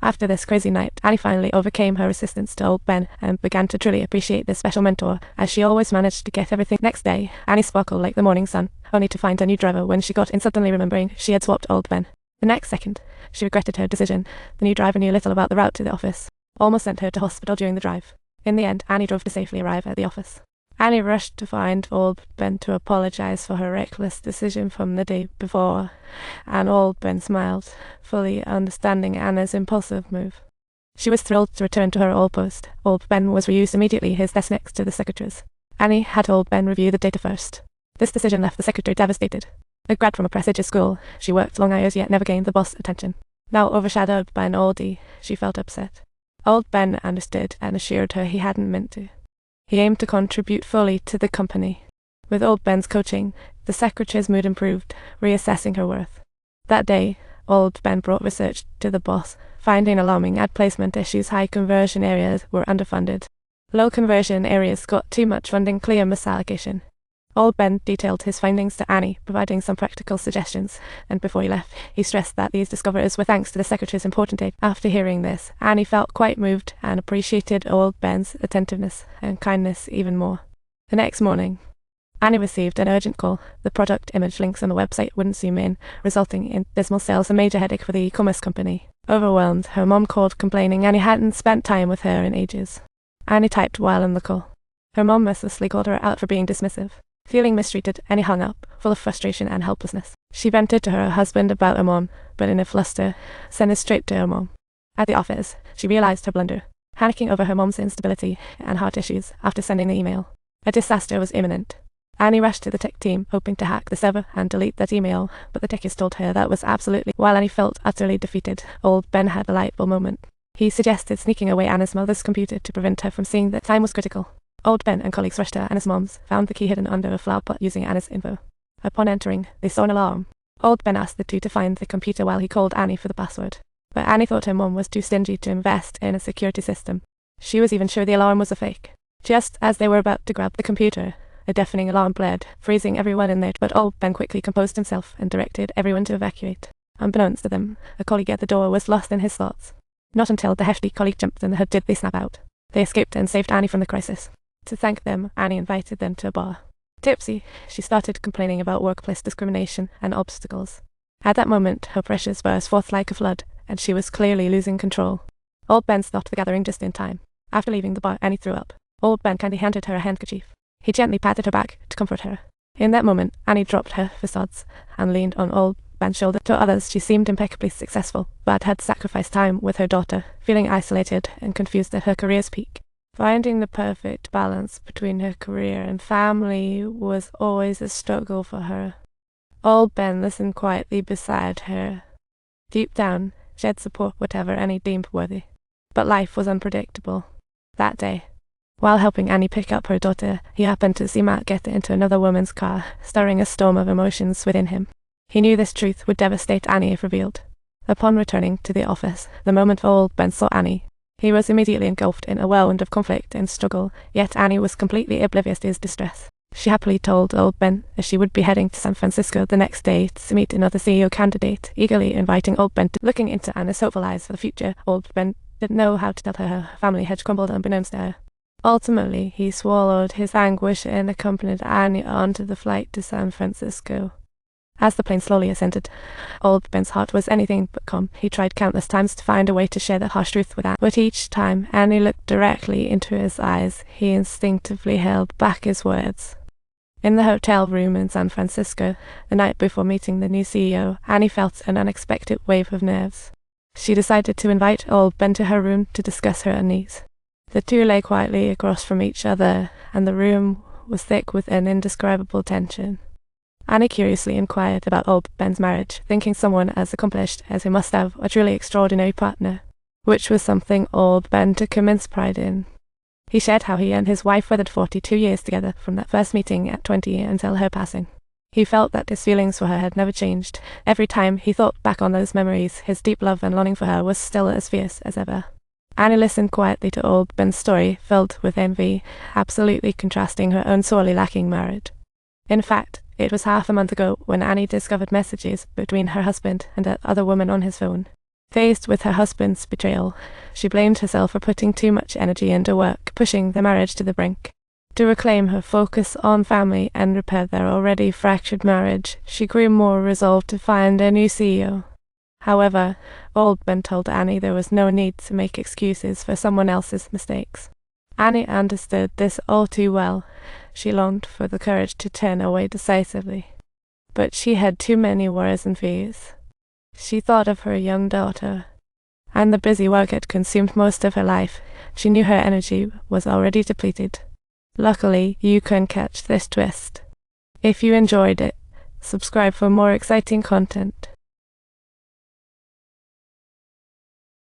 After this crazy night, Annie finally overcame her resistance to old Ben and began to truly appreciate this special mentor, as she always managed to get everything. Next day, Annie sparkled like the morning sun, only to find a new driver when she got in, suddenly remembering she had swapped old Ben. The next second, she regretted her decision. The new driver knew little about the route to the office, almost sent her to hospital during the drive. In the end, Annie drove to safely arrive at the office. Annie rushed to find old Ben to apologize for her reckless decision from the day before, and old Ben smiled, fully understanding Anna's impulsive move. She was thrilled to return to her old post. Old Ben was reused immediately, his desk next to the secretary's. Annie had old Ben review the data first. This decision left the secretary devastated. A grad from a prestigious school, she worked long hours yet never gained the boss' attention. Now overshadowed by an oldie, she felt upset. Old Ben understood and assured her he hadn't meant to. He aimed to contribute fully to the company. With old Ben's coaching, the secretary's mood improved, reassessing her worth. That day, old Ben brought research to the boss, finding alarming ad placement issues. High conversion areas were underfunded. Low conversion areas got too much funding, clear misallocation. Old Ben detailed his findings to Annie, providing some practical suggestions, and before he left, he stressed that these discoveries were thanks to the secretary's important aid. After hearing this, Annie felt quite moved and appreciated old Ben's attentiveness and kindness even more. The next morning, Annie received an urgent call. The product image links on the website wouldn't zoom in, resulting in dismal sales, a major headache for the e-commerce company. Overwhelmed, her mom called complaining Annie hadn't spent time with her in ages. Annie typed while on the call. Her mom mercilessly called her out for being dismissive. Feeling mistreated, Annie hung up, full of frustration and helplessness. She vented to her husband about her mom, but in a fluster, sent it straight to her mom. At the office, she realized her blunder, panicking over her mom's instability and heart issues after sending the email. A disaster was imminent. Annie rushed to the tech team, hoping to hack the server and delete that email, but the techies told her that was absolutely. While Annie felt utterly defeated, old Ben had a light bulb moment. He suggested sneaking away Anna's mother's computer to prevent her from seeing that time was critical. Old Ben and colleagues rushed to Anna's mom's, found the key hidden under a flower pot using Anna's info. Upon entering, they saw an alarm. Old Ben asked the two to find the computer while he called Annie for the password. But Annie thought her mom was too stingy to invest in a security system. She was even sure the alarm was a fake. Just as they were about to grab the computer, a deafening alarm blared, freezing everyone in there. But old Ben quickly composed himself and directed everyone to evacuate. Unbeknownst to them, a colleague at the door was lost in his thoughts. Not until the hefty colleague jumped in the hood did they snap out. They escaped and saved Annie from the crisis. To thank them, Annie invited them to a bar. Tipsy, she started complaining about workplace discrimination and obstacles. At that moment, her pressures burst forth like a flood, and she was clearly losing control. Old Ben stopped the gathering just in time. After leaving the bar, Annie threw up. Old Ben kindly handed her a handkerchief. He gently patted her back to comfort her. In that moment, Annie dropped her facades and leaned on old Ben's shoulder. To others, she seemed impeccably successful, but had sacrificed time with her daughter, feeling isolated and confused at her career's peak. Finding the perfect balance between her career and family was always a struggle for her. Old Ben listened quietly beside her. Deep down, she had support whatever Annie deemed worthy. But life was unpredictable. That day, while helping Annie pick up her daughter, he happened to see Matt get into another woman's car, stirring a storm of emotions within him. He knew this truth would devastate Annie if revealed. Upon returning to the office, the moment old Ben saw Annie, he was immediately engulfed in a whirlwind of conflict and struggle, yet Annie was completely oblivious to his distress. She happily told old Ben that she would be heading to San Francisco the next day to meet another CEO candidate, eagerly inviting old Ben to. Looking into Anna's hopeful eyes for the future, old Ben didn't know how to tell her family had crumbled unbeknownst to her. Ultimately, he swallowed his anguish and accompanied Annie onto the flight to San Francisco. As the plane slowly ascended, old Ben's heart was anything but calm. He tried countless times to find a way to share the harsh truth with Annie, but each time Annie looked directly into his eyes, he instinctively held back his words. In the hotel room in San Francisco, the night before meeting the new CEO, Annie felt an unexpected wave of nerves. She decided to invite old Ben to her room to discuss her unease. The two lay quietly across from each other, and the room was thick with an indescribable tension. Annie curiously inquired about old Ben's marriage, thinking someone as accomplished as he must have a truly extraordinary partner, which was something old Ben took immense pride in. He shared how he and his wife weathered 42 years together from that first meeting at 20 until her passing. He felt that his feelings for her had never changed. Every time he thought back on those memories, his deep love and longing for her was still as fierce as ever. Annie listened quietly to old Ben's story, filled with envy, absolutely contrasting her own sorely lacking marriage. In fact, it was half a month ago when Annie discovered messages between her husband and that other woman on his phone. Faced with her husband's betrayal, she blamed herself for putting too much energy into work, pushing the marriage to the brink. To reclaim her focus on family and repair their already fractured marriage, she grew more resolved to find a new CEO. However, Baldwin told Annie there was no need to make excuses for someone else's mistakes. Annie understood this all too well. She longed for the courage to turn away decisively. But she had too many worries and fears. She thought of her young daughter, and the busy work had consumed most of her life. She knew her energy was already depleted. Luckily, you can catch this twist. If you enjoyed it, subscribe for more exciting content.